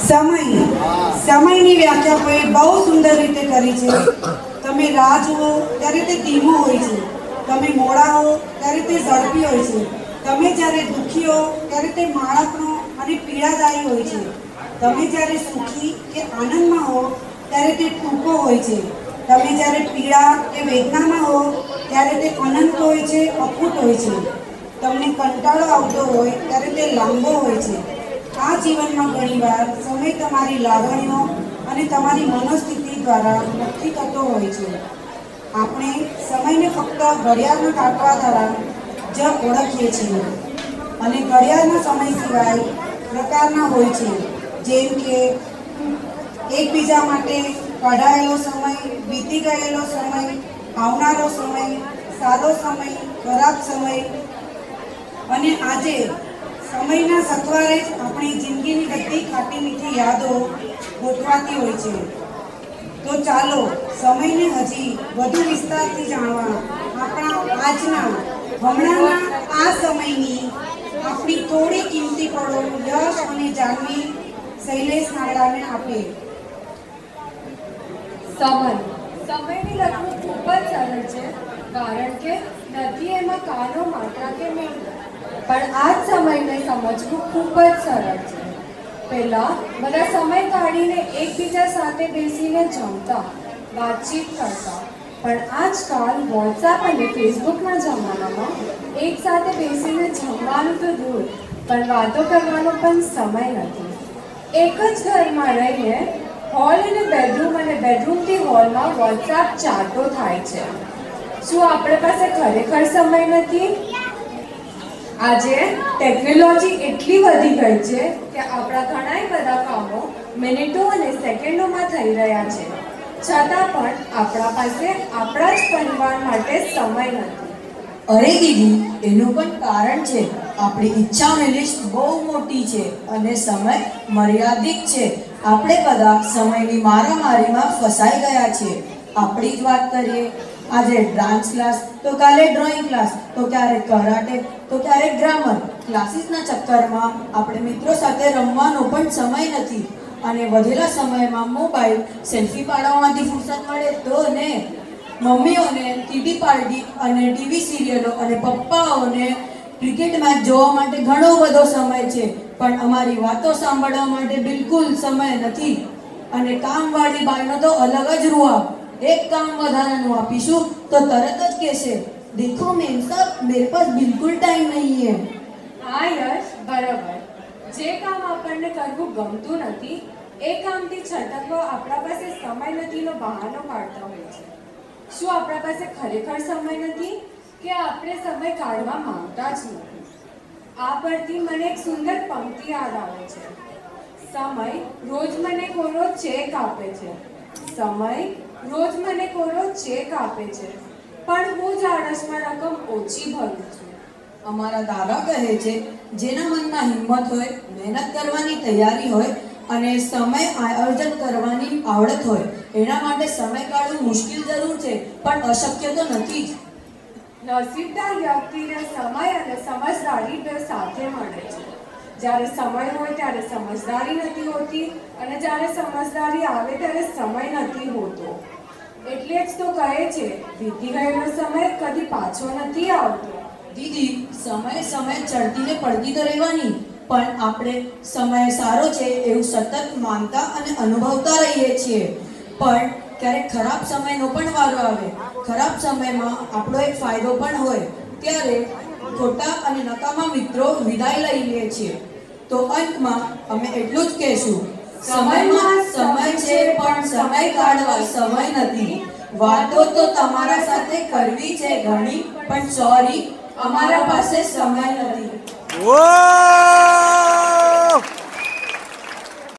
સમયની વ્યાખ્યા કોઈ બહુ સુંદર રીતે કરી છે। તમે રાહ જુઓ ત્યારે તે ધીમો હોય છે, તમે મોડા હો ત્યારે તે ઝડપી હોય છે, તમે જ્યારે દુઃખી હો ત્યારે તે માળકનો અને પીડાદાયી હોય છે, તમે જ્યારે સુખી કે આનંદમાં હો ત્યારે તે ટૂંકો હોય છે, તમે જ્યારે પીડા કે વેદનામાં હો ત્યારે તે અનંત હોય છે, અખૂટ હોય છે, તમને કંટાળો આવતો હોય ત્યારે તે લાંબો હોય છે। આ જીવનમાં ઘણીવાર સમય તમારી લાગણીઓ અને તમારી મનોસ્થિતિ દ્વારા નક્કી થતો હોય છે। આપણે સમયને ફક્ત ઘડિયાળના કાંટા દ્વારા જ ઓળખીએ છીએ અને ઘડિયાળના સમય સિવાય પ્રકારના હોય છે, જેમ કે એકબીજા માટે કઢાયેલો સમય, વીતી ગયેલો સમય, આવનારો સમય, સારો સમય, ખરાબ સમય। અને આજે સમયના સથવારે જ આપણી જિંદગીની બધી ખાટી મીઠી યાદો ગોઠવાતી હોય છે। તો ચાલો સમયને હજી વધુ વિસ્તારથી જાણવા આપણા હમણાંના આ સમયની આપણી થોડી કિંમતી પળો યશ અને જાનવી શૈલેષ નાગડાને આપીએ। સમયની લખવું ખૂબ જ સરળ છે, કારણ કે નથી એમાં કાનો માત્રા કે મિનિટ, પણ આ જ સમયને સમજવું ખૂબ જ સરળ છે। પહેલાં બધા સમય કાઢીને એકબીજા સાથે બેસીને જમતા, વાતચીત કરતા, પણ આજકાલ વોટ્સએપ અને ફેસબુકના જમાનામાં એક સાથે બેસીને જમવાનું તો દૂર, પણ વાતો કરવાનો પણ સમય નથી। એક જ ઘરમાં રહીને હોલ અને બેડરૂમથી હોલમાં વોટ્સએપ ચાટો થાય છે। શું આપણી પાસે ખરેખર સમય નથી? આજે ટેકનોલોજી એટલી વધી ગઈ છે કે આપણા ઘણા બધા કામો મિનિટો અને સેકન્ડોમાં થઈ રહ્યા છે, છતાં પણ આપણા પાસે આપણા જ પરિવાર માટે સમય નથી। અરે દીદી, એનું પણ કારણ છે। આપણી ઈચ્છાઓની લિસ્ટ બહુ મોટી છે અને સમય મર્યાદિત છે। આપણે બધા સમયની મારામારીમાં ફસાઈ ગયા છીએ। આપણી જ વાત કરીએ, આજે ડાન્સ ક્લાસ, તો કાલે ડ્રોઈંગ ક્લાસ, તો ક્યારેક કરાટે, તો ક્યારેક ગ્રામર ક્લાસીસના ચક્કરમાં આપણે મિત્રો સાથે રમવાનો પણ સમય નથી અને વધેલા સમયમાં મોબાઈલ સેલ્ફી પાડવામાંથી ફુરસત મળે તો ને। મમ્મીઓને કીટી પાર્ટી અને ટીવી સિરિયલો અને પપ્પાઓને ક્રિકેટ મેચ જોવા માટે ઘણો બધો સમય છે, પણ અમારી વાતો સાંભળવા માટે બિલકુલ સમય નથી। અને કામવાળી બાઈનો તો અલગ જ રૂઆબ। એક કામ વધારાનું આપીશું તો તરત જ કહેશે, દેખો મેમ સાहब, मेरे पास बिल्कुल टाइम नहीं है। હા યશ, બરાબર। જે કામ આપણને કરવું ગમતું નથી એ કામથી છટકવા આપણા પાસે સમય નથીનો બહાનો કાઢતા હોય છે। શું આપણા પાસે ખરેખર સમય નથી કે આપણે સમય કાઢવા માંગતા જ નથી? આ પરથી મને એક સુંદર પંક્તિ યાદ આવે છે, સમય રોજ મને કોરો ચેક આપે છે, સમય રોજ મને કોરો ચેક આપે છે, પણ હું જ આળસમાં રકમ ઓછી ભરું છું। અમારા દાદા કહે છે, જેના મનમાં હિંમત હોય, મહેનત કરવાની તૈયારી હોય અને સમય આયોજન કરવાની આવડત હોય, એના માટે સમય કાઢવું મુશ્કેલ જરૂર છે, પણ અશક્ય તો નથી જ। નસીબદાર વ્યક્તિને સમય અને સમજદારી બે સાથે મળે છે। જ્યારે સમય હોય ત્યારે સમજદારી નથી હોતી અને જ્યારે સમજદારી આવે ત્યારે સમય નથી હોતો। એટલે જ તો કહે છે, વીતી ગયેલો સમય કદી પાછો નથી આવતો। દીદી, સમય ચડતીને પડતી તો રહેવાની, પણ આપણે સમય સારો છે એવું સતત માનતા અને અનુભવતા રહીએ છીએ, પણ ક્યારેક ખરાબ સમયનો પણ વારો આવે। ખરાબ સમયમાં આપણો એક ફાયદો પણ હોય, ત્યારે ખોટા અને નકામા મિત્રો વિદાય લઈ લે છીએ। તો અંતમાં અમે એટલું જ કહેશું, સમયમાં સમય છે પણ સમય કાઢવા સમય નથી। વાતો તો તમારા સાથે કરવી છે ઘણી, પણ સોરી, અમારા પાસે સમય નથી।